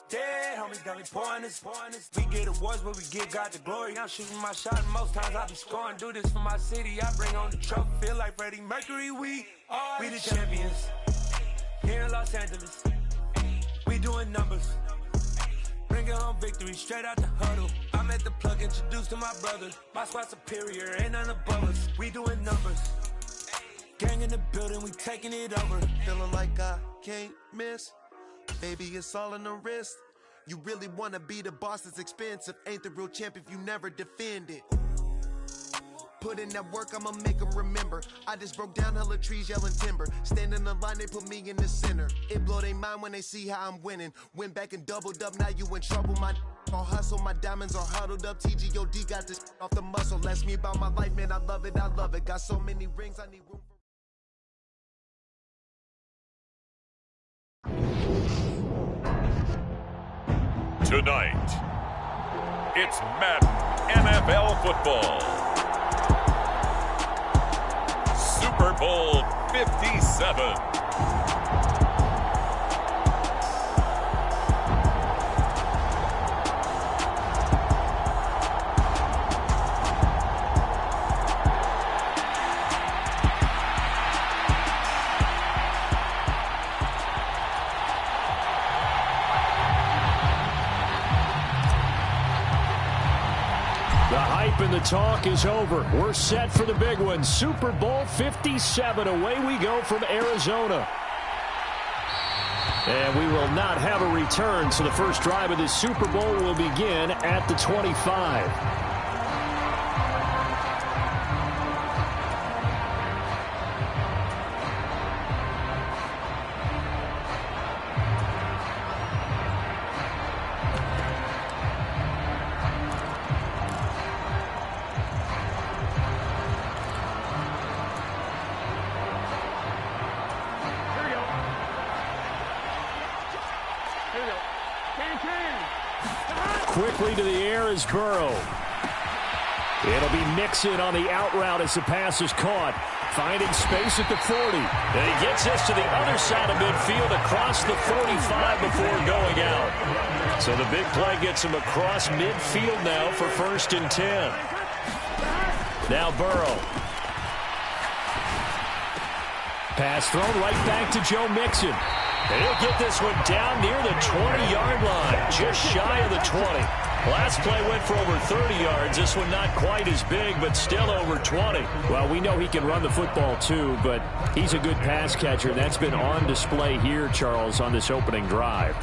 Dead homies got me pouring this. We get awards, but we get God the glory. I'm shooting my shot, and most times I be scoring. Do this for my city, I bring on the trophy. Feel like Freddie Mercury, we the champions. Here in Los Angeles, we doing numbers. Bringing home victory straight out the huddle. I'm at the plug, introduced to my brother. My squad superior, ain't none above us. We doing numbers. Gang in the building, we taking it over. Feeling like I can't miss. Baby, it's all in the wrist. You really wanna be the boss, it's expensive. Ain't the real champ if you never defend it. Put in that work, I'ma make them remember. I just broke down hella trees, yelling timber. Stand in the line, they put me in the center. It blow their mind when they see how I'm winning. Went back and doubled up, now you in trouble. My all hustle, my diamonds are huddled up. TGOD got this off the muscle. Ask me about my life, man, I love it, I love it. Got so many rings, I need room for. Tonight, it's Madden NFL football. Super Bowl 57. And the talk is over. We're set for the big one. Super Bowl 57. Away we go from Arizona. And we will not have a return, so the first drive of this Super Bowl will begin at the 25. Quickly to the air is Burrow. It'll be Mixon on the out route as the pass is caught. Finding space at the 40. And he gets this to the other side of midfield across the 45 before going out. So the big play gets him across midfield now for 1st and 10. Now Burrow. Pass thrown right back to Joe Mixon. And he'll get this one down near the 20-yard line, just shy of the 20. Last play went for over 30 yards. This one not quite as big, but still over 20. Well, we know he can run the football too, but he's a good pass catcher. That's been on display here, Charles, on this opening drive.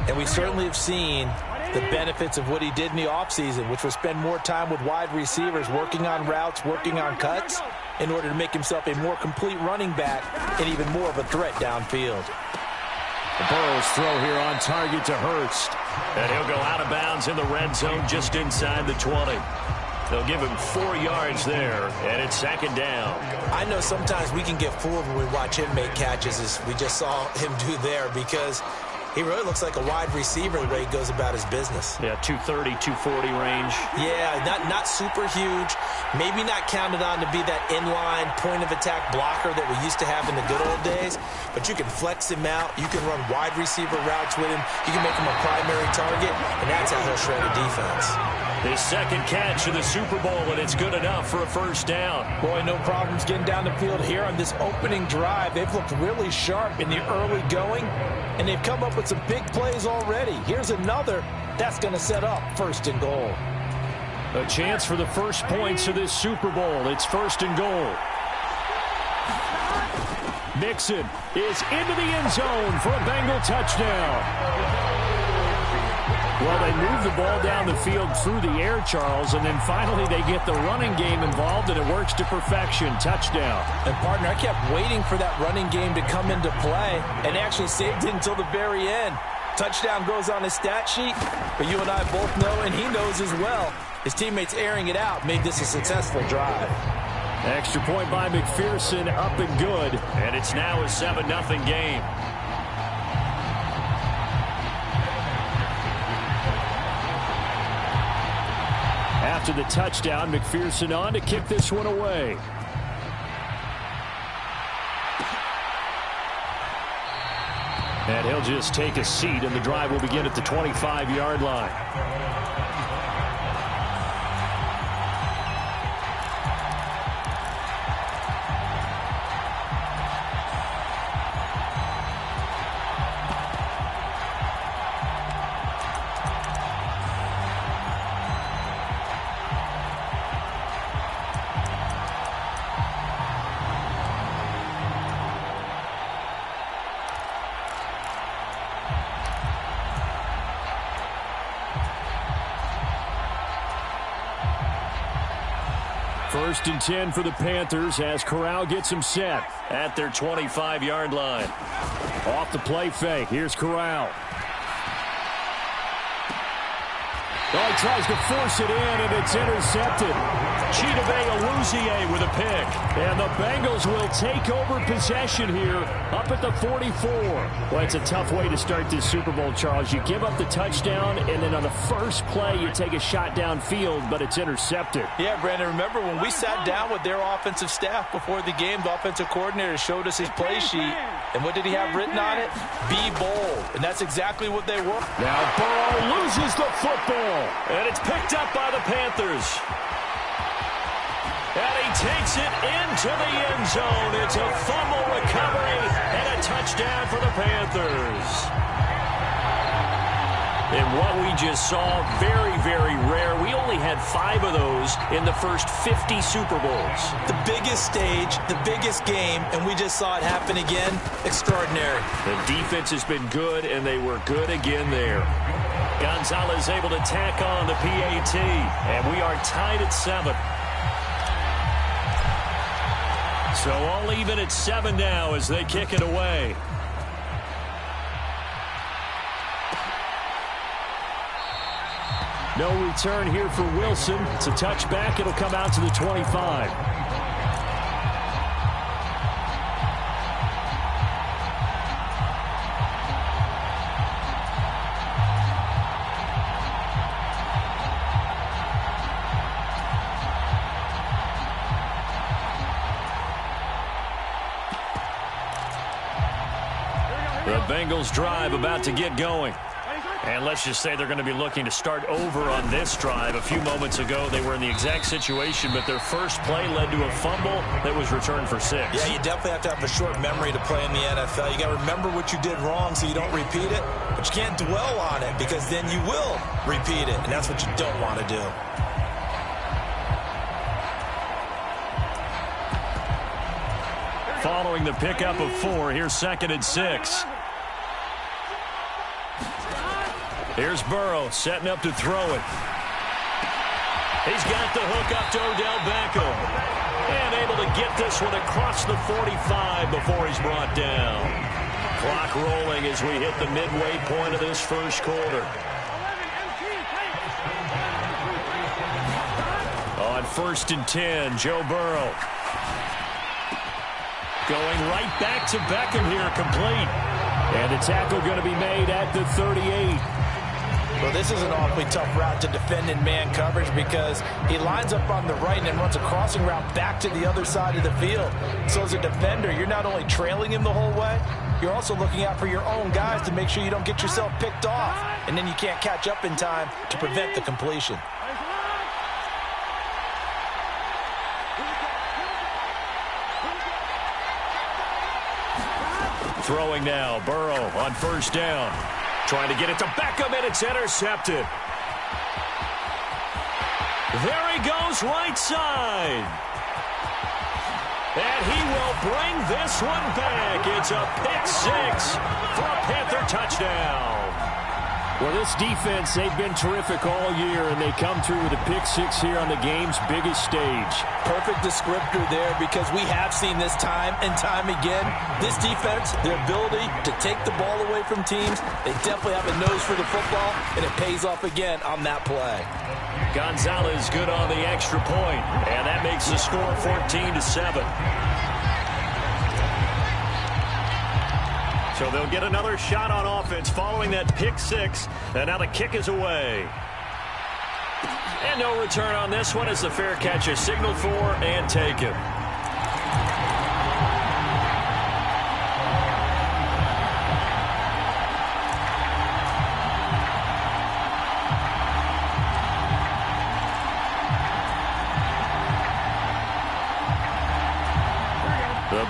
And we certainly have seen the benefits of what he did in the offseason, which was spend more time with wide receivers, working on routes, working on cuts, in order to make himself a more complete running back and even more of a threat downfield. Burrow's throw here on target to Hurst. And he'll go out of bounds in the red zone just inside the 20. They'll give him 4 yards there, and it's 2nd down. I know sometimes we can get fooled when we watch him make catches, as we just saw him do there, because he really looks like a wide receiver the way he goes about his business. Yeah, 230, 240 range. Yeah, not super huge. Maybe not counted on to be that inline point-of-attack blocker that we used to have in the good old days. But you can flex him out. You can run wide receiver routes with him. You can make him a primary target, and that's how he'll shred a defense. His 2nd catch of the Super Bowl, and it's good enough for a 1st down. Boy, no problems getting down the field here on this opening drive. They've looked really sharp in the early going, and they've come up with some big plays already. Here's another. That's going to set up 1st and goal. A chance for the first points of this Super Bowl. It's 1st and goal. Mixon is into the end zone for a Bengal touchdown. Well, they move the ball down the field through the air, Charles, and then finally they get the running game involved, and it works to perfection. Touchdown. And, partner, I kept waiting for that running game to come into play and actually saved it until the very end. Touchdown goes on his stat sheet, but you and I both know, and he knows as well, his teammates airing it out made this a successful drive. Extra point by McPherson, up and good, and it's now a 7-0 game. After the touchdown, McPherson on to kick this one away. And he'll just take a seat, and the drive will begin at the 25-yard line. First and 10 for the Panthers as Corral gets him set at their 25-yard line. Off the play fake. Here's Corral. Oh, he tries to force it in, and it's intercepted. Chidobe Awuzie with a pick. And the Bengals will take over possession here up at the 44. Well, it's a tough way to start this Super Bowl, Charles. You give up the touchdown, and then on the first play, you take a shot downfield, but it's intercepted. Yeah, Brandon, remember when we sat down with their offensive staff before the game, the offensive coordinator showed us his play sheet. And what did he have written on it? Be bold. And that's exactly what they were. Now Burrow loses the football. And it's picked up by the Panthers. And he takes it into the end zone. It's a fumble recovery and a touchdown for the Panthers. And what we just saw, very, very rare. We only had 5 of those in the first 50 Super Bowls. The biggest stage, the biggest game, and we just saw it happen again. Extraordinary. The defense has been good, and they were good again there. Gonzalez able to tack on the PAT, and we are tied at 7. So all even at 7 now as they kick it away. No return here for Wilson. It's a touchback. It'll come out to the 25. The Bengals drive about to get going. And let's just say they're going to be looking to start over on this drive. A few moments ago, they were in the exact situation, but their first play led to a fumble that was returned for 6. Yeah, you definitely have to have a short memory to play in the NFL. You got to remember what you did wrong so you don't repeat it, but you can't dwell on it because then you will repeat it, and that's what you don't want to do. Following the pickup of 4, here's 2nd and 6. Here's Burrow setting up to throw it. He's got the hook up to Odell Beckham. And able to get this one across the 45 before he's brought down. Clock rolling as we hit the midway point of this first quarter. On 1st and 10, Joe Burrow. Going right back to Beckham here, complete. And the tackle going to be made at the 38. Well, this is an awfully tough route to defend in man coverage because he lines up on the right and then runs a crossing route back to the other side of the field. So as a defender, you're not only trailing him the whole way, you're also looking out for your own guys to make sure you don't get yourself picked off. And then you can't catch up in time to prevent the completion. Throwing now, Burrow on 1st down. Trying to get it to Beckham, and it's intercepted. There he goes, right side. And he will bring this one back. It's a pick 6 for a Panther touchdown. Well, this defense, they've been terrific all year, and they come through with a pick 6 here on the game's biggest stage. Perfect descriptor there because we have seen this time and time again. This defense, their ability to take the ball away from teams, they definitely have a nose for the football, and it pays off again on that play. Gonzalez good on the extra point, and that makes the score 14-7. So they'll get another shot on offense following that pick 6, and now the kick is away. And no return on this one as the fair catch is signaled for and taken.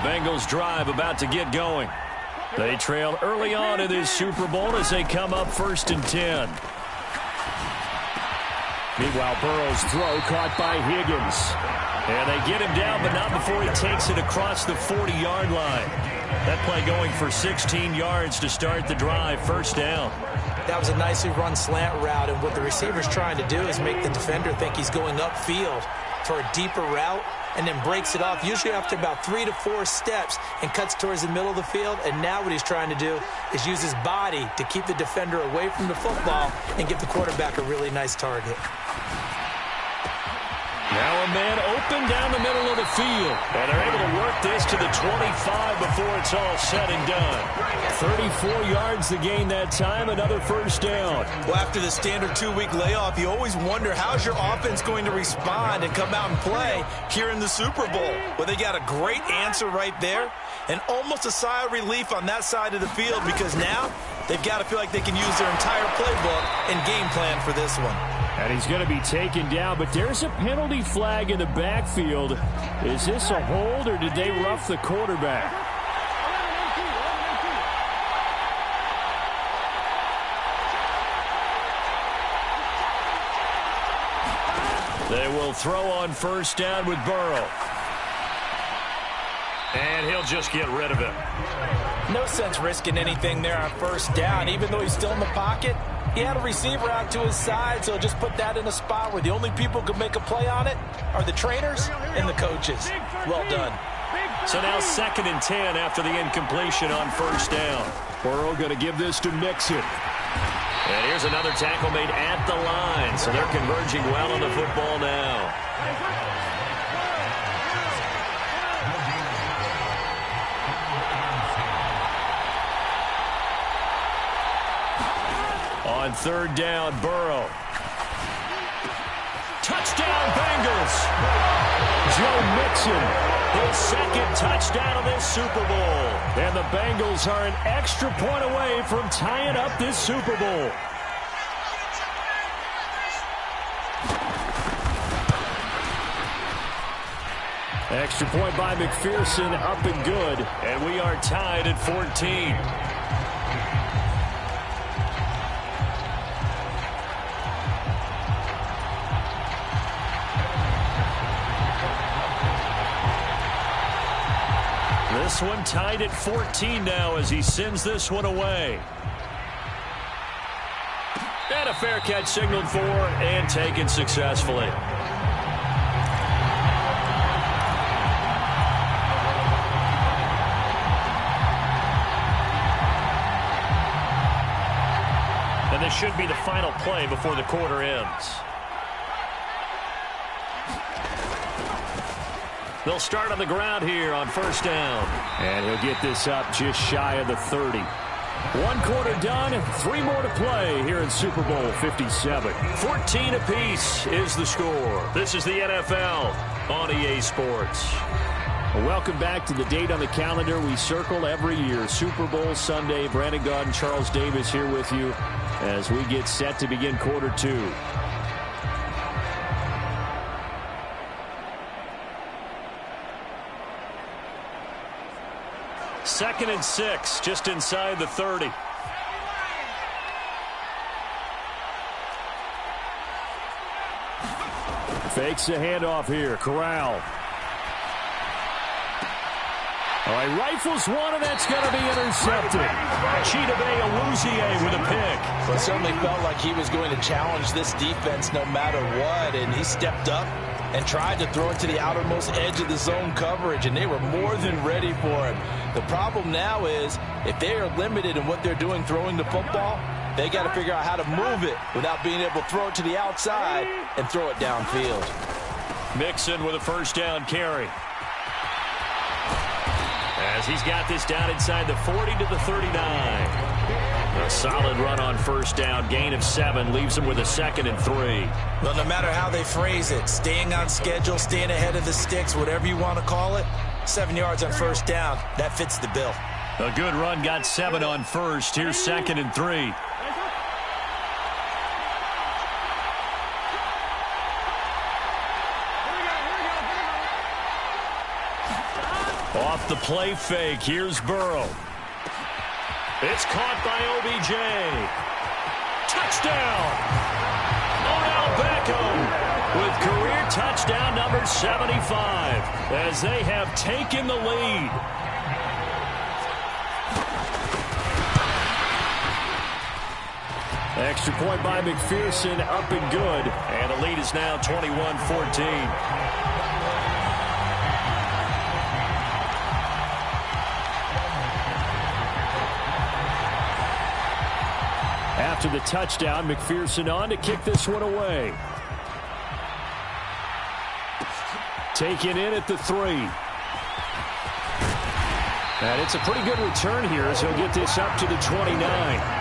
Bengals drive about to get going. They trail early on in this Super Bowl as they come up 1st and 10. Meanwhile, Burrow's throw caught by Higgins. And they get him down, but not before he takes it across the 40-yard line. That play going for 16 yards to start the drive, 1st down. That was a nicely run slant route, and what the receiver's trying to do is make the defender think he's going upfield for a deeper route, and then breaks it off, usually after about 3 to 4 steps, and cuts towards the middle of the field. And now what he's trying to do is use his body to keep the defender away from the football and give the quarterback a really nice target. Now a man open down the middle of the field. And they're able to work this to the 25 before it's all said and done. 34 yards to gain that time, another 1st down. Well, after the standard 2-week layoff, you always wonder how's your offense going to respond and come out and play here in the Super Bowl. Well, they got a great answer right there, and almost a sigh of relief on that side of the field, because now they've got to feel like they can use their entire playbook and game plan for this one. And he's going to be taken down, but there's a penalty flag in the backfield. Is this a hold, or did they rough the quarterback? They will throw on 1st down with Burrow. And he'll just get rid of it. No sense risking anything there on 1st down, even though he's still in the pocket. He had a receiver out to his side, so just put that in a spot where the only people who can make a play on it are the trainers and the coaches. Well done. So now 2nd and 10 after the incompletion on 1st down. Burrow going to give this to Mixon. And here's another tackle made at the line, so they're converging well on the football now. On 3rd down, Burrow. Touchdown, Bengals! Joe Mixon, his 2nd touchdown of this Super Bowl. And the Bengals are an extra point away from tying up this Super Bowl. Extra point by McPherson, up and good. And we are tied at 14. This one tied at 14 now as he sends this one away. And a fair catch signaled for and taken successfully. And this should be the final play before the quarter ends. They'll start on the ground here on 1st down. And he'll get this up just shy of the 30. 1 quarter done, 3 more to play here in Super Bowl 57. 14 apiece is the score. This is the NFL on EA Sports. Well, welcome back to the date on the calendar we circle every year. Super Bowl Sunday. Brandon Gaud and Charles Davis here with you as we get set to begin quarter 2. Second and 6, just inside the 30. Fakes the handoff here. Corral. All right, rifles one, and that's going to be intercepted. Chidobe Awuzie with a pick. Well, it certainly felt like he was going to challenge this defense no matter what, and he stepped up and tried to throw it to the outermost edge of the zone coverage, and they were more than ready for him. The problem now is if they are limited in what they're doing throwing the football, they got to figure out how to move it without being able to throw it to the outside and throw it downfield. Mixon with a 1st down carry. As he's got this down inside the 40 to the 39. A solid run on 1st down. Gain of 7 leaves him with a 2nd and 3. Well, no matter how they phrase it, staying on schedule, staying ahead of the sticks, whatever you want to call it, 7 yards on 1st down, that fits the bill. A good run, got 7 on 1st. Here's 2nd and 3. Off the play fake, here's Burrow. It's caught by OBJ. Touchdown! Odell Beckham with career touchdown number 75 as they have taken the lead. Extra point by McPherson, up and good. And the lead is now 21-14. After the touchdown, McPherson on to kick this one away. Taken in at the 3. And it's a pretty good return here as he'll get this up to the 29.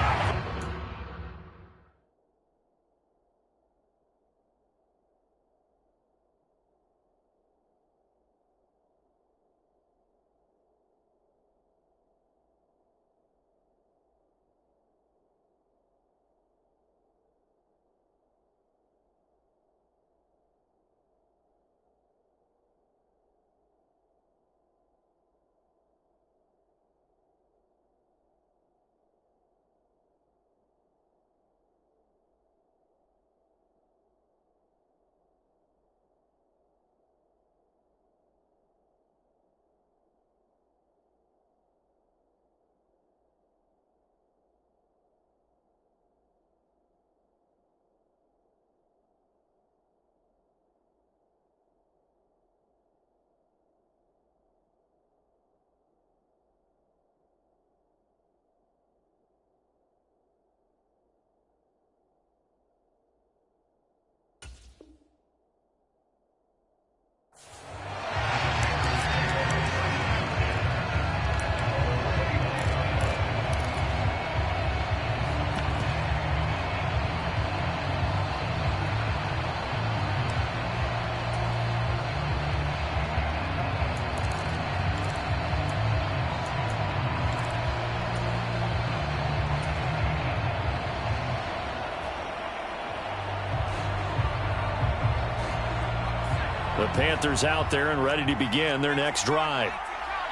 The Panthers out there and ready to begin their next drive.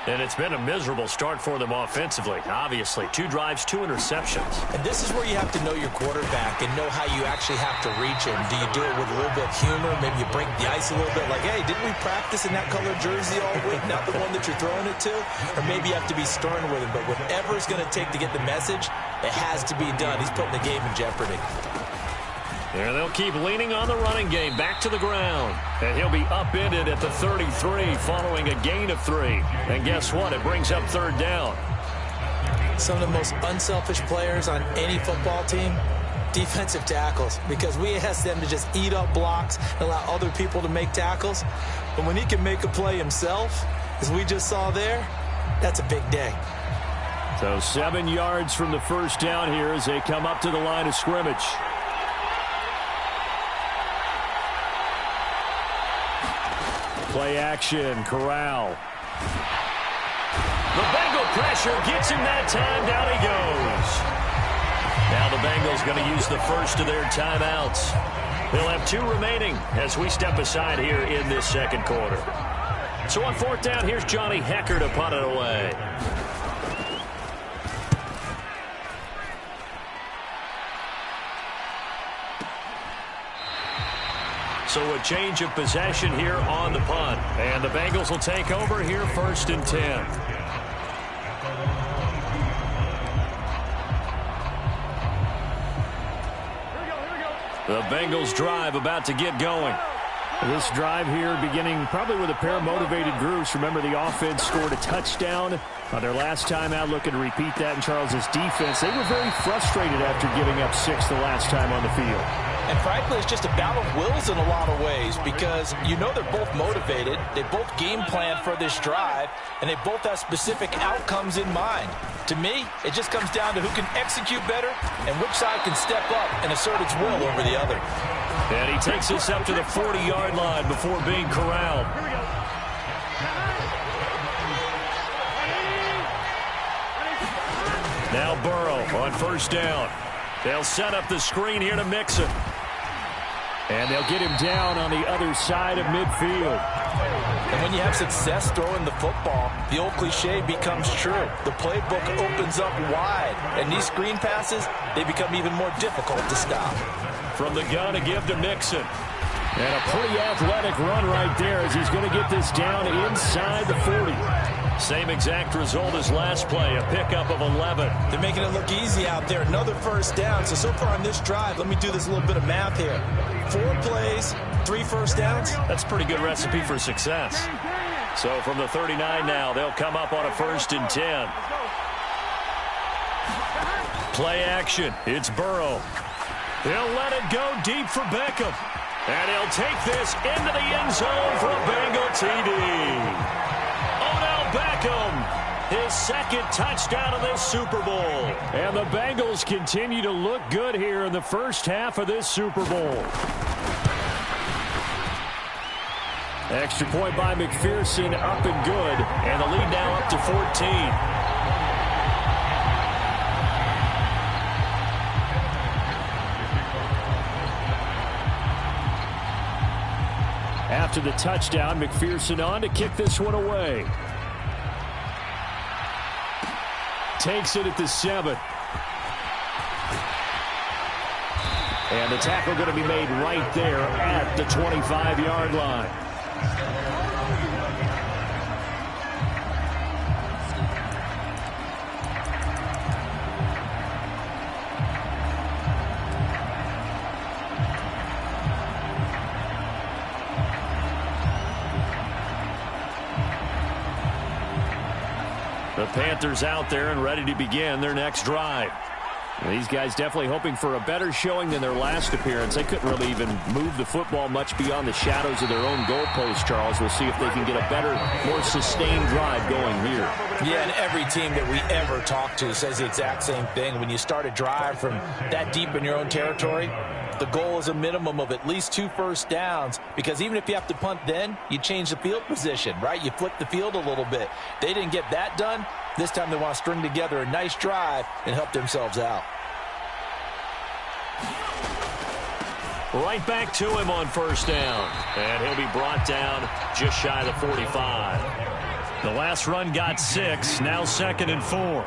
And it's been a miserable start for them offensively. Obviously, 2 drives, 2 interceptions. And this is where you have to know your quarterback and know how you actually have to reach him. Do you do it with a little bit of humor? Maybe you break the ice a little bit like, hey, didn't we practice in that color jersey all week? Not the one that you're throwing it to? Or maybe you have to be stern with him. But whatever it's going to take to get the message, it has to be done. He's putting the game in jeopardy. There they'll keep leaning on the running game back to the ground. And he'll be upended at the 33 following a gain of 3. And guess what? It brings up 3rd down. Some of the most unselfish players on any football team, defensive tackles, because we ask them to just eat up blocks and allow other people to make tackles. But when he can make a play himself, as we just saw there, that's a big day. So 7 yards from the first down here as they come up to the line of scrimmage. Play action, Corral. The Bengal pressure gets him that time. Down he goes. Now the Bengals going to use the first of their timeouts. They'll have 2 remaining as we step aside here in this second quarter. So on 4th down, here's Johnny Hecker to punt it away. So a change of possession here on the punt. And the Bengals will take over here 1st and 10. The Bengals drive about to get going. This drive here beginning probably with a pair of motivated groups. Remember, the offense scored a touchdown on their last time out, looking to repeat that in Charles's defense. They were very frustrated after giving up 6 the last time on the field. And frankly, it's just a battle of wills in a lot of ways because you know they're both motivated. They both game plan for this drive, and they both have specific outcomes in mind. To me, it just comes down to who can execute better and which side can step up and assert its will over the other. And he takes us up to the 40-yard line before being corralled. Now Burrow on 1st down. They'll set up the screen here to Mixon. And they'll get him down on the other side of midfield. And when you have success throwing the football, the old cliche becomes true. The playbook opens up wide, and these screen passes, they become even more difficult to stop. From the gun to give to Mixon. And a pretty athletic run right there as he's going to get this down inside the 40. Same exact result as last play, a pickup of 11. They're making it look easy out there. Another first down. So far on this drive, let me do this little bit of math here. 4 plays, 3 first downs. That's a pretty good recipe for success. So from the 39 now, they'll come up on a 1st and 10. Play action. It's Burrow. He'll let it go deep for Beckham. And he'll take this into the end zone for a Bengal TD. Odell Beckham, his 2nd touchdown of this Super Bowl. And the Bengals continue to look good here in the first half of this Super Bowl. Extra point by McPherson, up and good. And the lead now up to 14. After the touchdown, McPherson on to kick this one away. Takes it at the 7. And the tackle going to be made right there at the 25-yard line. The Panthers out there and ready to begin their next drive. These guys definitely hoping for a better showing than their last appearance. They couldn't really even move the football much beyond the shadows of their own goalpost, Charles. We'll see if they can get a better, more sustained drive going here. Yeah, and every team that we ever talk to says the exact same thing. When you start a drive from that deep in your own territory, the goal is a minimum of at least 2 first downs, because even if you have to punt then, you change the field position, right? You flip the field a little bit. They didn't get that done. This time they want to string together a nice drive and help themselves out. Right back to him on 1st down. And he'll be brought down just shy of the 45. The last run got 6. Now 2nd and 4.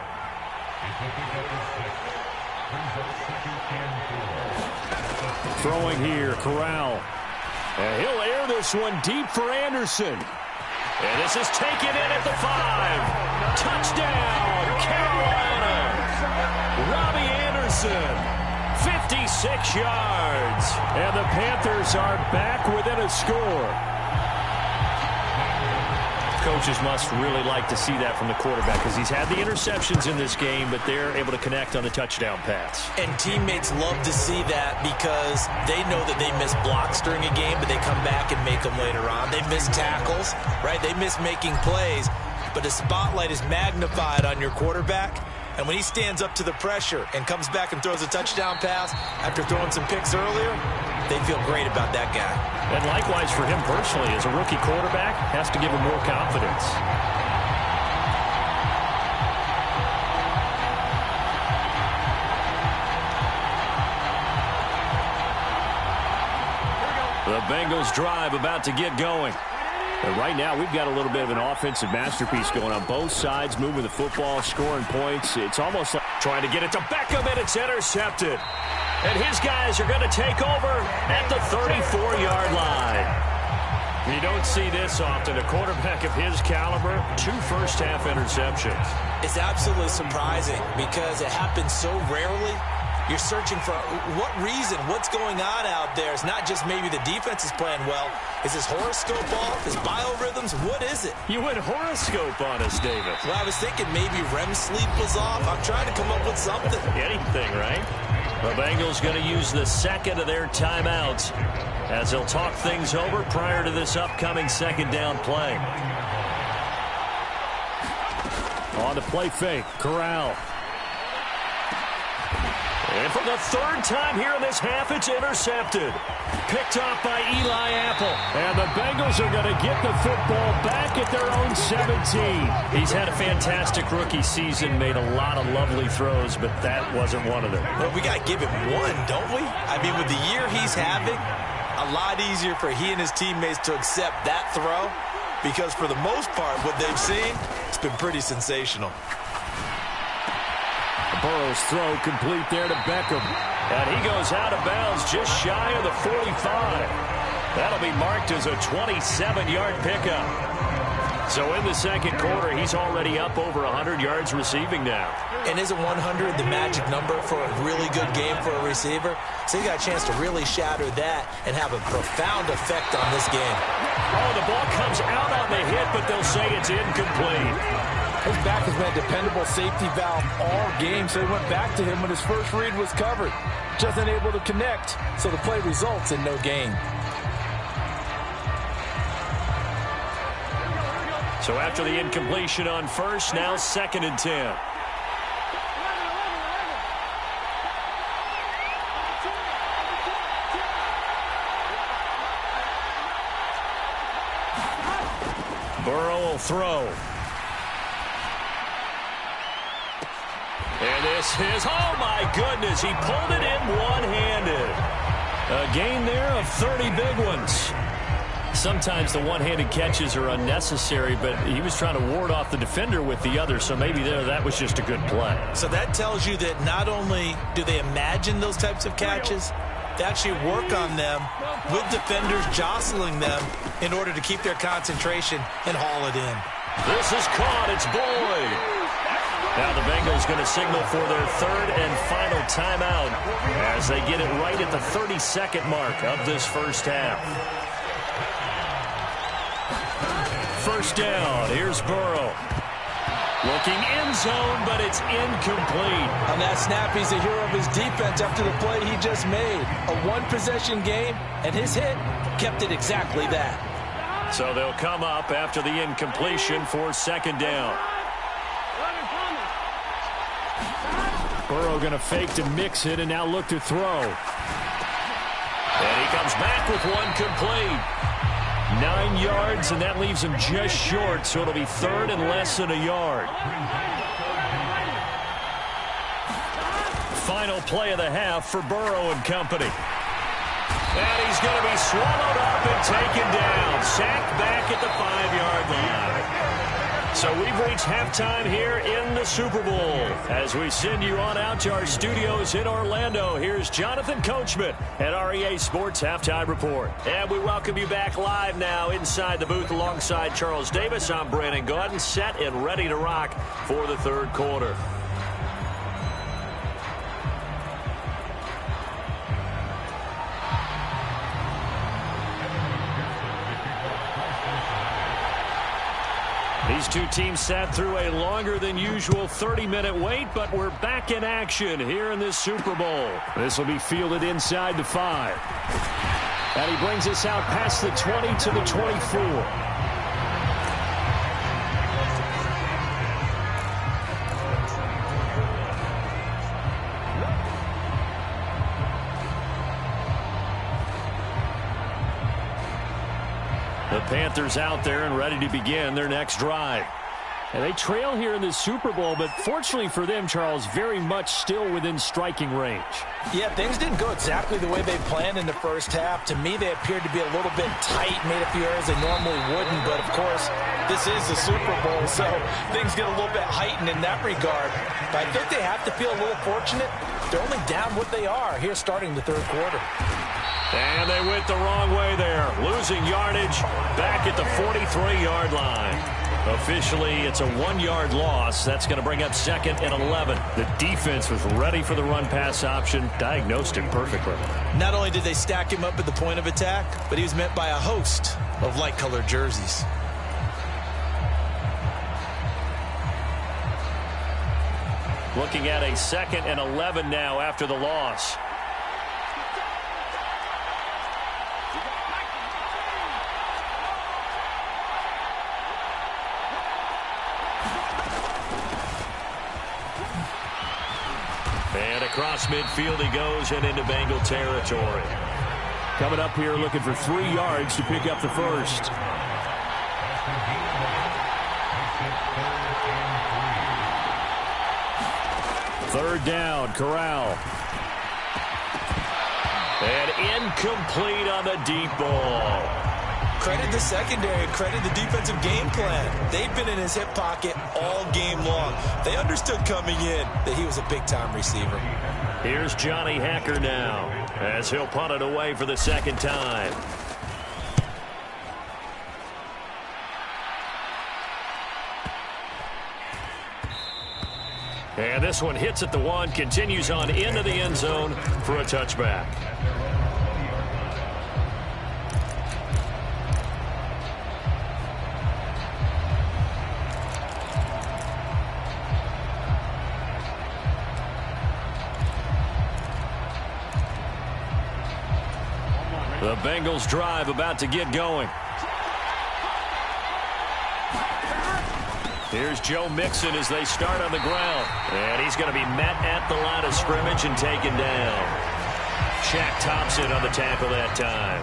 Throwing here, Corral. And he'll air this one deep for Anderson. And this is taken in at the 5. Touchdown, Carolina. Robbie Anderson. 56 yards. And the Panthers are back within a score. Coaches must really like to see that from the quarterback, because he's had the interceptions in this game, but they're able to connect on the touchdown pass. And teammates love to see that, because they know that they miss blocks during a game, but they come back and make them later on. They miss tackles, right? They miss making plays, but the spotlight is magnified on your quarterback. And when he stands up to the pressure and comes back and throws a touchdown pass after throwing some picks earlier, they feel great about that guy. And likewise for him personally, as a rookie quarterback, has to give him more confidence. The Bengals drive about to get going. And right now, we've got a little bit of an offensive masterpiece going on both sides, moving the football, scoring points. It's almost like trying to get it to Beckham, and it's intercepted. And his guys are going to take over at the 34-yard line. You don't see this often. A quarterback of his caliber, 2 first-half interceptions. It's absolutely surprising, because it happens so rarely. You're searching for what reason, what's going on out there. It's not just maybe the defense is playing well. Is his horoscope off? His biorhythms? What is it? You went horoscope on us, David. Well, I was thinking maybe REM sleep was off. I'm trying to come up with something. Anything, right? The Bengals going to use the 2nd of their timeouts as they'll talk things over prior to this upcoming 2nd down play. On the play fake, Corral. And for the 3rd time here in this half, it's intercepted. Picked off by Eli Apple. And the Bengals are going to get the football back at their own 17. He's had a fantastic rookie season, made a lot of lovely throws, but that wasn't one of them. Well, we got to give him one, don't we? I mean, with the year he's having, a lot easier for he and his teammates to accept that throw because for the most part, what they've seen, it's been pretty sensational. Burrow's throw complete there to Beckham. And he goes out of bounds just shy of the 45. That'll be marked as a 27-yard pickup. So in the second quarter, he's already up over 100 yards receiving now. And isn't 100 the magic number for a really good game for a receiver? So he got a chance to really shatter that and have a profound effect on this game. Oh, the ball comes out on the hit, but they'll say it's incomplete. His back has been a dependable safety valve all game, so he went back to him when his first read was covered. Just unable to connect, so the play results in no gain. So after the incompletion on first, now 2nd and 10. Burrow will throw. And this is, oh my goodness, he pulled it in one-handed. A gain there of 30 big ones. Sometimes the one-handed catches are unnecessary, but he was trying to ward off the defender with the other, so maybe that was just a good play. So that tells you that not only do they imagine those types of catches, they actually work on them with defenders jostling them in order to keep their concentration and haul it in. This is caught. It's Boyd. Now the Bengals going to signal for their 3rd and final timeout as they get it right at the 32nd mark of this first half. First down. Here's Burrow. Looking end zone, but it's incomplete. On that snap, he's a hero of his defense after the play he just made. A one-possession game, and his hit kept it exactly that. So they'll come up after the incompletion for 2nd down. Burrow going to fake to mix it and now look to throw. And he comes back with one complete. 9 yards, and that leaves him just short, so it'll be 3rd and less than a yard. Final play of the half for Burrow and company. And he's going to be swallowed up and taken down. Sacked back at the 5-yard line. So we've reached halftime here in the Super Bowl. As we send you on out to our studios in Orlando, here's Jonathan Coachman at REA Sports Halftime Report. And we welcome you back live now inside the booth alongside Charles Davis. I'm Brandon Gaudin, set and ready to rock for the 3rd quarter. These two teams sat through a longer than usual 30-minute wait, but we're back in action here in this Super Bowl. This will be fielded inside the 5. And he brings us out past the 20 to the 24. The Panthers out there and ready to begin their next drive. And they trail here in this Super Bowl, but fortunately for them, Charles, very much still within striking range. Yeah, things didn't go exactly the way they planned in the first half. To me, they appeared to be a little bit tight, made a few errors they normally wouldn't. But, of course, this is the Super Bowl, so things get a little bit heightened in that regard. But I think they have to feel a little fortunate. They're only down what they are here starting the 3rd quarter. And they went the wrong way there, losing yardage back at the 43-yard line. Officially, it's a 1-yard loss. That's going to bring up 2nd and 11. The defense was ready for the run-pass option, diagnosed it perfectly. Not only did they stack him up at the point of attack, but he was met by a host of light-colored jerseys. Looking at a 2nd and 11 now after the loss. And across midfield he goes and into Bengal territory. Coming up here looking for 3 yards to pick up the first. Third down, Corral. And incomplete on the deep ball. Credit the secondary, credit the defensive game plan. They've been in his hip pocket all game long. They understood coming in that he was a big-time receiver. Here's Johnny Hacker now as he'll punt it away for the second time. And this one hits at the 1, continues on into the end zone for a touchback. The Bengals drive about to get going. Here's Joe Mixon as they start on the ground. And he's going to be met at the line of scrimmage and taken down. Shaq Thompson on the tackle that time.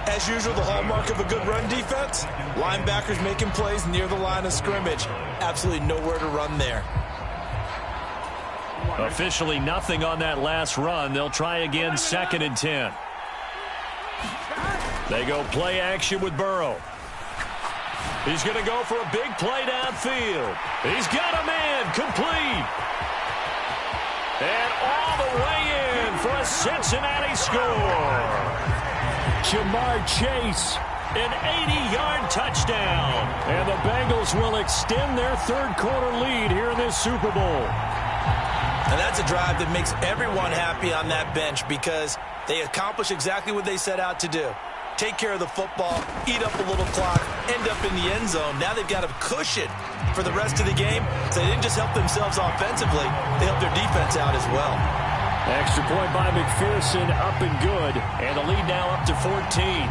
As usual, the hallmark of a good run defense, linebackers making plays near the line of scrimmage. Absolutely nowhere to run there. Officially nothing on that last run. They'll try again, 2nd and 10. They go play action with Burrow. He's going to go for a big play downfield. He's got a man complete. And all the way in for a Cincinnati score. Jamar Chase, an 80-yard touchdown. And the Bengals will extend their third-quarter lead here in this Super Bowl. And that's a drive that makes everyone happy on that bench because they accomplish exactly what they set out to do. Take care of the football, eat up a little clock, end up in the end zone. Now they've got a cushion for the rest of the game. So they didn't just help themselves offensively, they helped their defense out as well. Extra point by McPherson, up and good. And the lead now up to 14.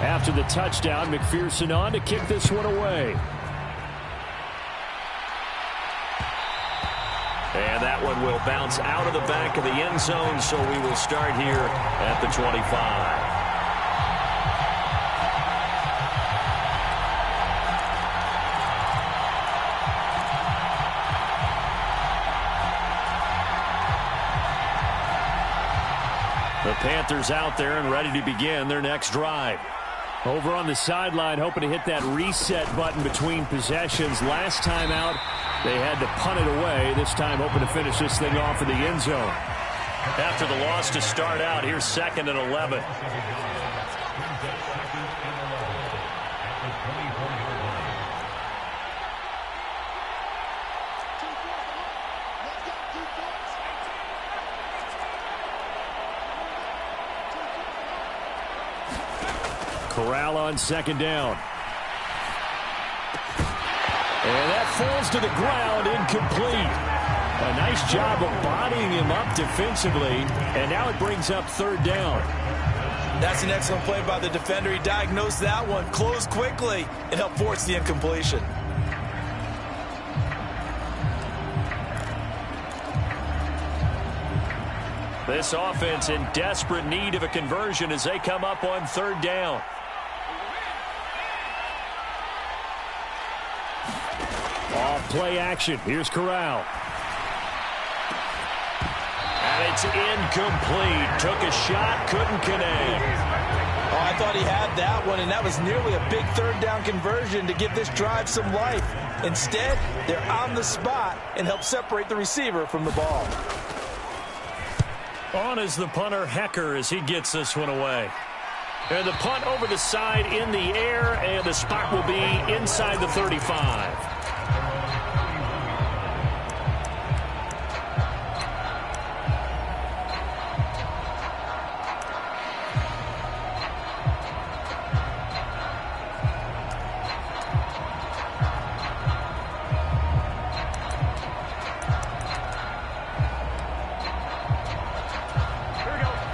After the touchdown, McPherson on to kick this one away. And that one will bounce out of the back of the end zone, so we will start here at the 25. The Panthers out there and ready to begin their next drive. Over on the sideline, hoping to hit that reset button between possessions. Last time out, they had to punt it away. This time hoping to finish this thing off in the end zone. After the loss to start out, here's 2nd and 11. Corral on 2nd down. And that falls to the ground, incomplete. A nice job of bodying him up defensively, and now it brings up 3rd down. That's an excellent play by the defender. He diagnosed that one, closed quickly, and helped force the incompletion. This offense in desperate need of a conversion as they come up on 3rd down. Off play action. Here's Corral. And it's incomplete. Took a shot, couldn't connect. Oh, I thought he had that one, and that was nearly a big 3rd down conversion to give this drive some life. Instead, they're on the spot and help separate the receiver from the ball. On is the punter, Hecker, as he gets this one away. And the punt over the side in the air, and the spot will be inside the 35.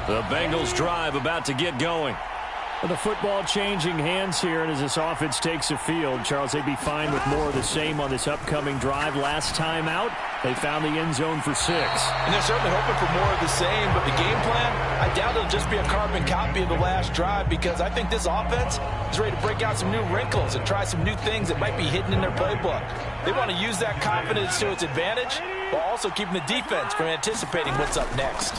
The Bengals drive about to get going. The football changing hands here, and as this offense takes the field, Charles, they'd be fine with more of the same on this upcoming drive. Last time out, they found the end zone for 6. And they're certainly hoping for more of the same, but the game plan, I doubt it'll just be a carbon copy of the last drive, because I think this offense is ready to break out some new wrinkles and try some new things that might be hidden in their playbook. They want to use that confidence to its advantage, while also keeping the defense from anticipating what's up next.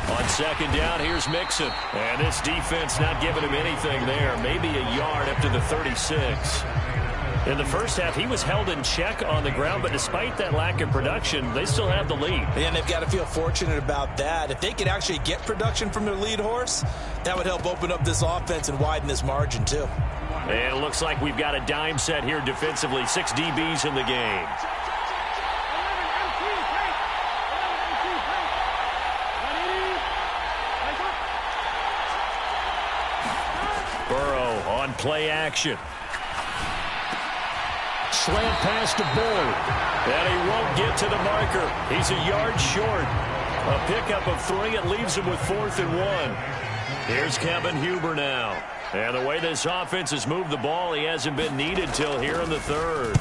On second down, here's Mixon. And this defense not giving him anything there. Maybe a yard up to the 36. In the first half, he was held in check on the ground, but despite that lack of production, they still have the lead. And they've got to feel fortunate about that. If they could actually get production from their lead horse, that would help open up this offense and widen this margin, too. And it looks like we've got a dime set here defensively. 6 DBs in the game. Burrow on play action. Slant pass to Bull. And he won't get to the marker. He's a yard short. A pickup of 3. It leaves him with 4th and 1. Here's Kevin Huber now. And the way this offense has moved the ball, he hasn't been needed till here in the 3rd.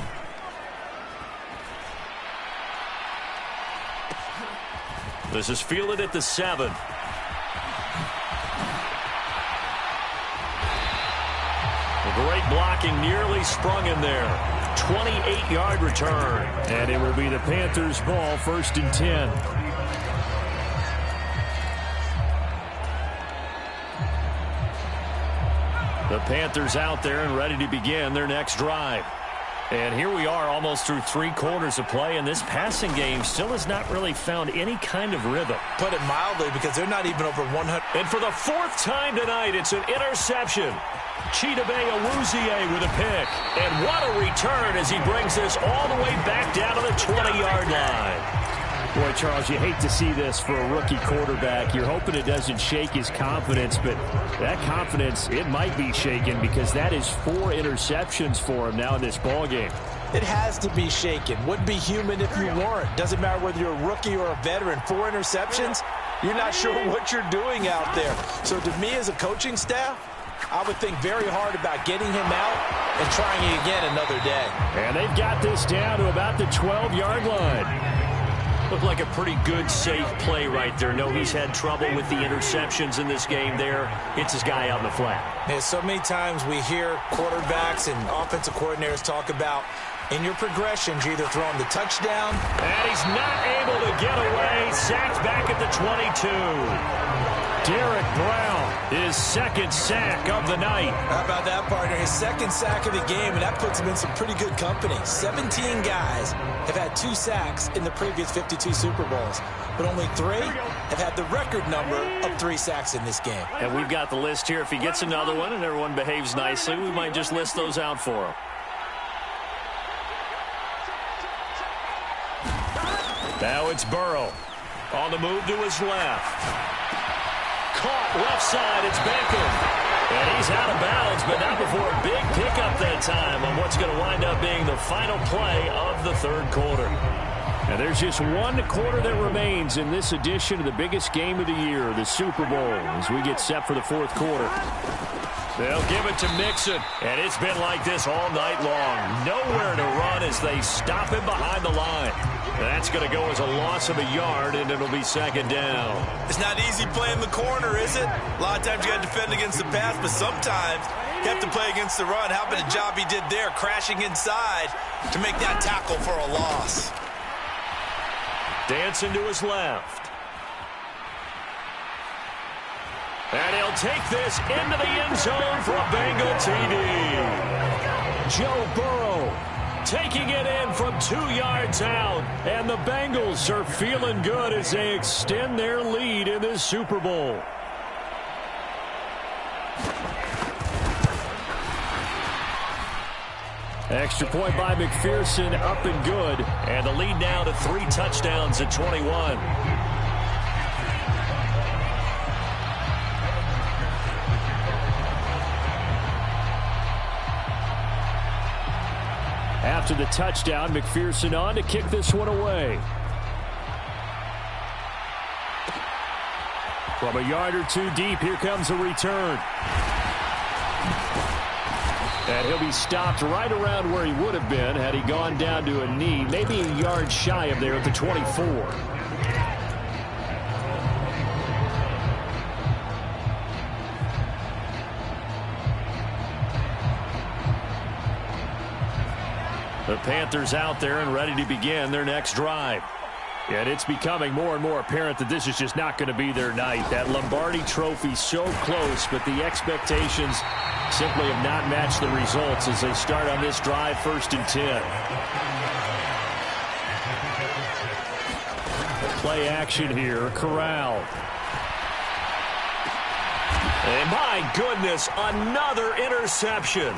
This is fielded at the 7. Great blocking, nearly sprung in there. 28-yard return. And it will be the Panthers' ball, 1st and 10. The Panthers out there and ready to begin their next drive. And here we are almost through 3 quarters of play, and this passing game still has not really found any kind of rhythm. Put it mildly, because they're not even over 100. And for the 4th time tonight, it's an interception. Chidobe Awuzie with a pick. And what a return as he brings this all the way back down to the 20-yard line. Boy, Charles, you hate to see this for a rookie quarterback. You're hoping it doesn't shake his confidence, but that confidence, it might be shaken because that is 4 interceptions for him now in this ballgame. It has to be shaken. Wouldn't be human if you weren't. Doesn't matter whether you're a rookie or a veteran. 4 interceptions, you're not sure what you're doing out there. So to me as a coaching staff, I would think very hard about getting him out and trying it again another day. And they've got this down to about the 12-yard line. Looked like a pretty good, safe play right there. No, he's had trouble with the interceptions in this game there. Hits his guy out in the flat. Yeah, so many times we hear quarterbacks and offensive coordinators talk about in your progressions, you're either throwing the touchdown. And he's not able to get away. Sacked back at the 22. Derek Brown, his 2nd sack of the night. How about that, partner? His 2nd sack of the game, and that puts him in some pretty good company. 17 guys have had 2 sacks in the previous 52 Super Bowls, but only 3 have had the record number of 3 sacks in this game. And we've got the list here. If he gets another one and everyone behaves nicely, we might just list those out for him. Now it's Burrow. On the move to his left. Caught left side, it's Beckham. And he's out of bounds, but not before a big pickup that time on what's going to wind up being the final play of the 3rd quarter. And there's just 1 quarter that remains in this edition of the biggest game of the year, the Super Bowl, as we get set for the 4th quarter. They'll give it to Mixon, and it's been like this all night long. Nowhere to run as they stop him behind the line. That's going to go as a loss of a yard, and it'll be 2nd down. It's not easy playing the corner, is it? A lot of times you got to defend against the pass, but sometimes you have to play against the run. How about the job he did there, crashing inside to make that tackle for a loss? Dancing to his left. And he'll take this into the end zone for a Bengal TD. Joe Burrow taking it in from 2 yards out. And the Bengals are feeling good as they extend their lead in this Super Bowl. Extra point by McPherson, up and good. And the lead now to 3 touchdowns at 21. After the touchdown, McPherson on to kick this one away. From a yard or 2 deep, here comes a return. And he'll be stopped right around where he would have been had he gone down to a knee, maybe a yard shy of there at the 24. The Panthers out there and ready to begin their next drive. And it's becoming more and more apparent that this is just not going to be their night. That Lombardi Trophy so close, but the expectations simply have not matched the results as they start on this drive, 1st and 10. Play action here, Corral. And my goodness, another interception.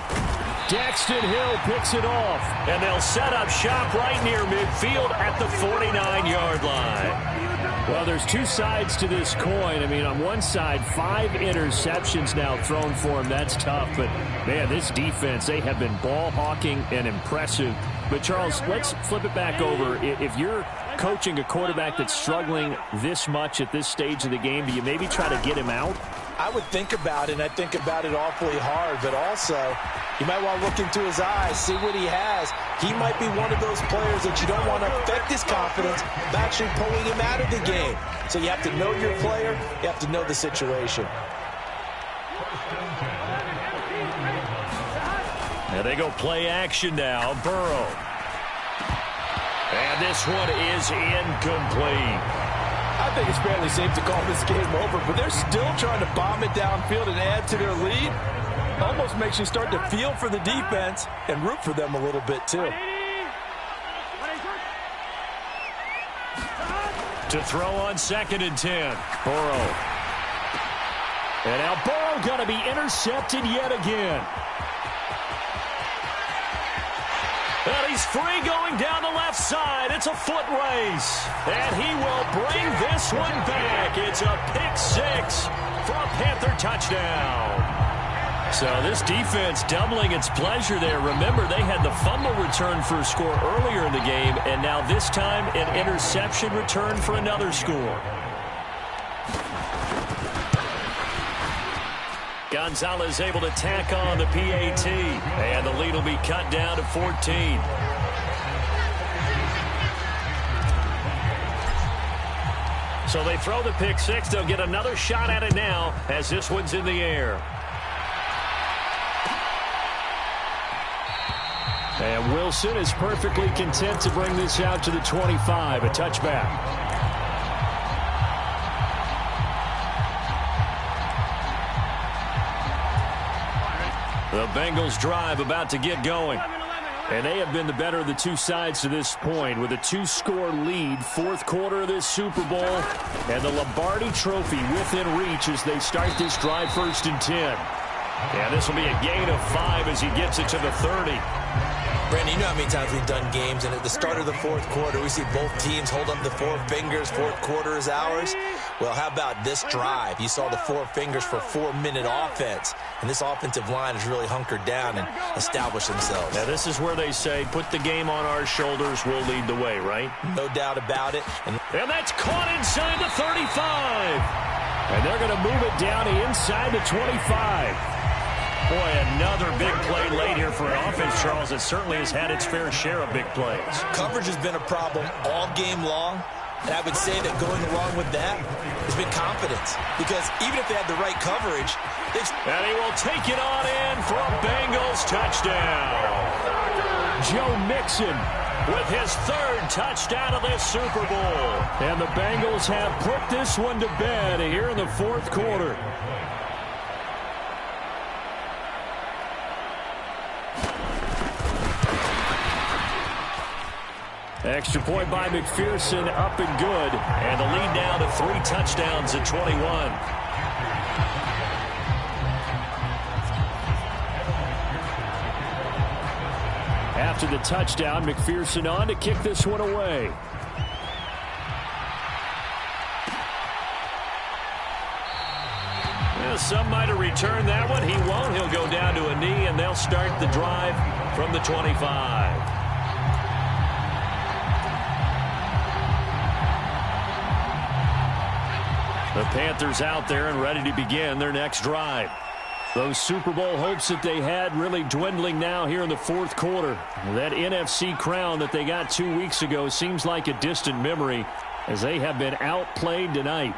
Daxton Hill picks it off, and they'll set up shop right near midfield at the 49-yard line. Well, there's two sides to this coin. I mean, on one side, 5 interceptions now thrown for him. That's tough, but, man, this defense, they have been ball hawking and impressive. But, Charles, let's flip it back over. If you're coaching a quarterback that's struggling this much at this stage of the game, do you maybe try to get him out? I would think about it, and I think about it awfully hard, but also you might want to look into his eyes, see what he has. He might be one of those players that you don't want to affect his confidence by actually pulling him out of the game. So you have to know your player, you have to know the situation. Now they go play action now, Burrow. And this one is incomplete. I think it's fairly safe to call this game over, but they're still trying to bomb it downfield and add to their lead. Almost makes you start to feel for the defense and root for them a little bit, too. To throw on 2nd and 10, Burrow. And now Burrow going to be intercepted yet again. And he's free going down the left side. It's a foot race. And he will bring this one back. It's a pick 6 for a Panther touchdown. So this defense doubling its pleasure there. Remember, they had the fumble return for a score earlier in the game, and now this time an interception return for another score. Gonzalez able to tack on the PAT, and the lead will be cut down to 14. So they throw the pick 6. They'll get another shot at it now as this one's in the air. And Wilson is perfectly content to bring this out to the 25, a touchback. The Bengals drive about to get going. And they have been the better of the two sides to this point with a 2-score lead, 4th quarter of this Super Bowl, and the Lombardi Trophy within reach as they start this drive 1st and 10. And this will be a gain of 5 as he gets it to the 30. Brandon, you know how many times we've done games, and at the start of the 4th quarter, we see both teams hold up the 4 fingers, 4th quarter is ours. Well, how about this drive? You saw the 4 fingers for 4-minute offense, and this offensive line has really hunkered down and established themselves. Now, this is where they say, put the game on our shoulders, we'll lead the way, right? No doubt about it. And that's caught inside the 35. And they're going to move it down inside the 25. Boy, another big play late here for an offense, Charles, that certainly has had its fair share of big plays. Coverage has been a problem all game long, and I would say that going along with that has been confidence. Because even if they had the right coverage, and he will take it on in for a Bengals touchdown. Joe Mixon with his 3rd touchdown of this Super Bowl. And the Bengals have put this one to bed here in the 4th quarter. Extra point by McPherson, up and good. And the lead now to 3 touchdowns at 21. After the touchdown, McPherson on to kick this one away. Well, some might have returned that one. He won't. He'll go down to a knee, and they'll start the drive from the 25. The Panthers out there and ready to begin their next drive. Those Super Bowl hopes that they had really dwindling now here in the 4th quarter. That NFC crown that they got 2 weeks ago seems like a distant memory as they have been outplayed tonight.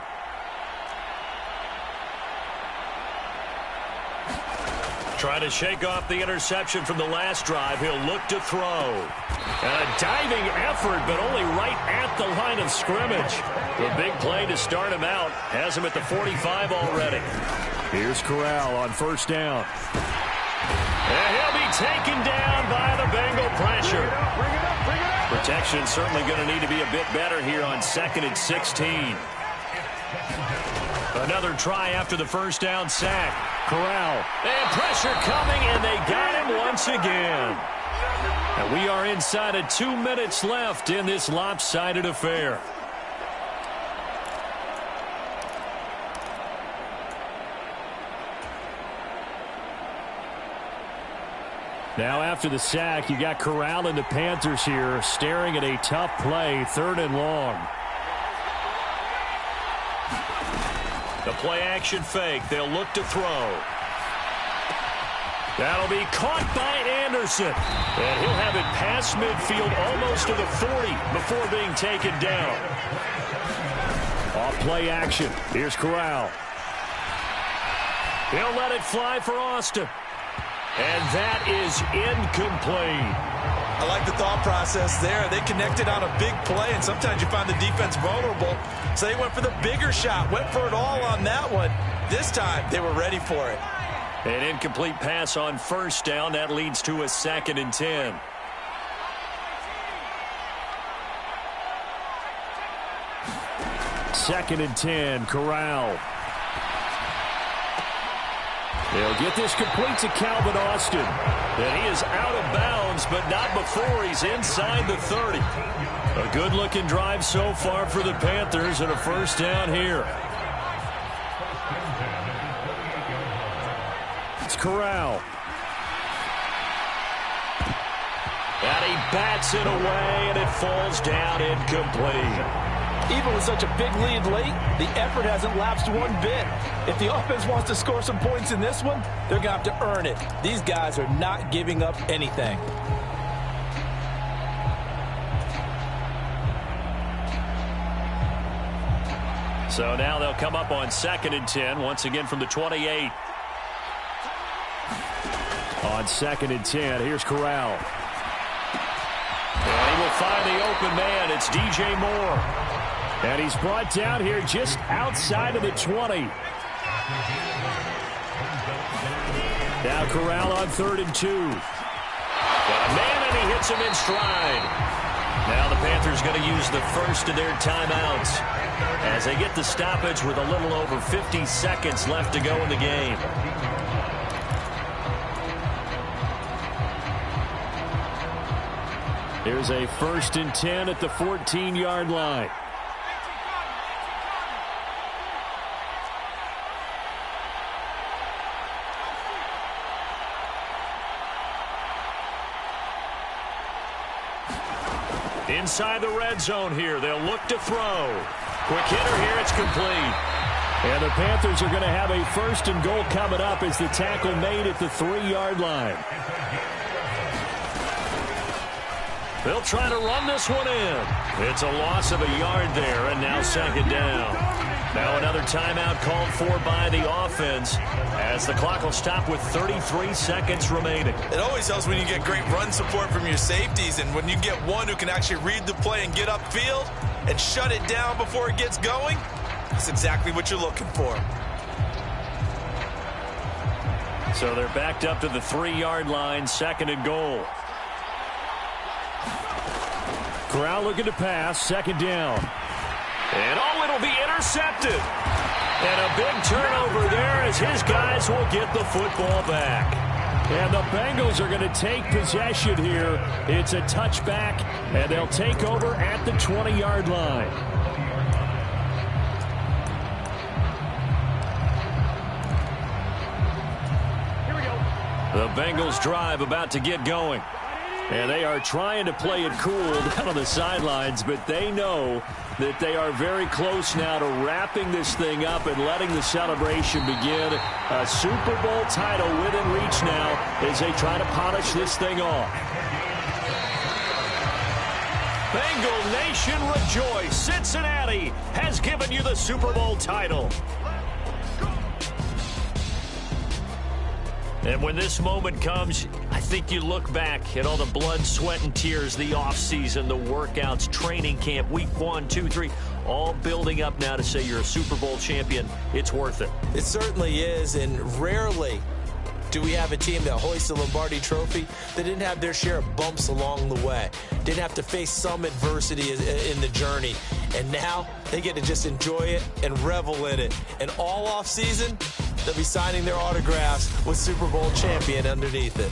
Trying to shake off the interception from the last drive. He'll look to throw. And a diving effort, but only right at the line of scrimmage. The big play to start him out. Has him at the 45 already. Here's Corral on first down. And he'll be taken down by the Bengal pressure. Protection certainly going to need to be a bit better here on 2nd and 16. Another try after the first down sack. Corral. And pressure coming, and they got him once again. And we are inside of 2 minutes left in this lopsided affair. Now after the sack, you got Corral and the Panthers here staring at a tough play, 3rd and long. The play-action fake. They'll look to throw. That'll be caught by Anderson. And he'll have it past midfield almost to the 40 before being taken down. Off play action. Here's Corral. He'll let it fly for Austin. And that is incomplete. I like the thought process there. They connected on a big play, and sometimes you find the defense vulnerable. So they went for the bigger shot, went for it all on that one. This time, they were ready for it. An incomplete pass on first down. That leads to a 2nd and 10. Second and 10, Corral. They'll get this complete to Calvin Austin. And he is out of bounds, but not before he's inside the 30. A good-looking drive so far for the Panthers and a first down here. It's Corral. And he bats it away, and it falls down incomplete. Even with such a big lead late, the effort hasn't lapsed one bit. If the offense wants to score some points in this one, they're going to have to earn it. These guys are not giving up anything. So now they'll come up on 2nd and 10, once again from the 28. On 2nd and 10, here's Corral. And he will find the open man. It's DJ Moore. And he's brought down here just outside of the 20. Now Corral on 3rd and 2. Got a man, and he hits him in stride. Now the Panthers going to use the first of their timeouts as they get the stoppage with a little over 50 seconds left to go in the game. Here's a 1st and 10 at the 14-yard line. Inside the red zone here. They'll look to throw. Quick hitter here. It's complete. And the Panthers are going to have a 1st and goal coming up as the tackle made at the 3-yard line. They'll try to run this one in. It's a loss of a yard there, and now 2nd down. Now another timeout called for by the offense as the clock will stop with 33 seconds remaining. It always helps when you get great run support from your safeties, and when you get one who can actually read the play and get upfield and shut it down before it gets going, that's exactly what you're looking for. So they're backed up to the 3-yard line, 2nd and goal. Corral looking to pass, 2nd down. And it'll be intercepted. And a big turnover there as his guys will get the football back. And the Bengals are going to take possession here. It's a touchback, and they'll take over at the 20-yard line. Here we go. The Bengals drive about to get going. And they are trying to play it cool down on the sidelines, but they know that they are very close now to wrapping this thing up and letting the celebration begin. A Super Bowl title within reach now as they try to polish this thing off. Bengal Nation rejoice. Cincinnati has given you the Super Bowl title. And when this moment comes, I think you look back at all the blood, sweat, and tears, the offseason, the workouts, training camp, week 1, 2, 3, all building up now to say you're a Super Bowl champion. It's worth it. It certainly is, and rarely do we have a team that hoists the Lombardi Trophy that didn't have their share of bumps along the way, didn't have to face some adversity in the journey, and now they get to just enjoy it and revel in it. And all offseason, they'll be signing their autographs with Super Bowl champion underneath it.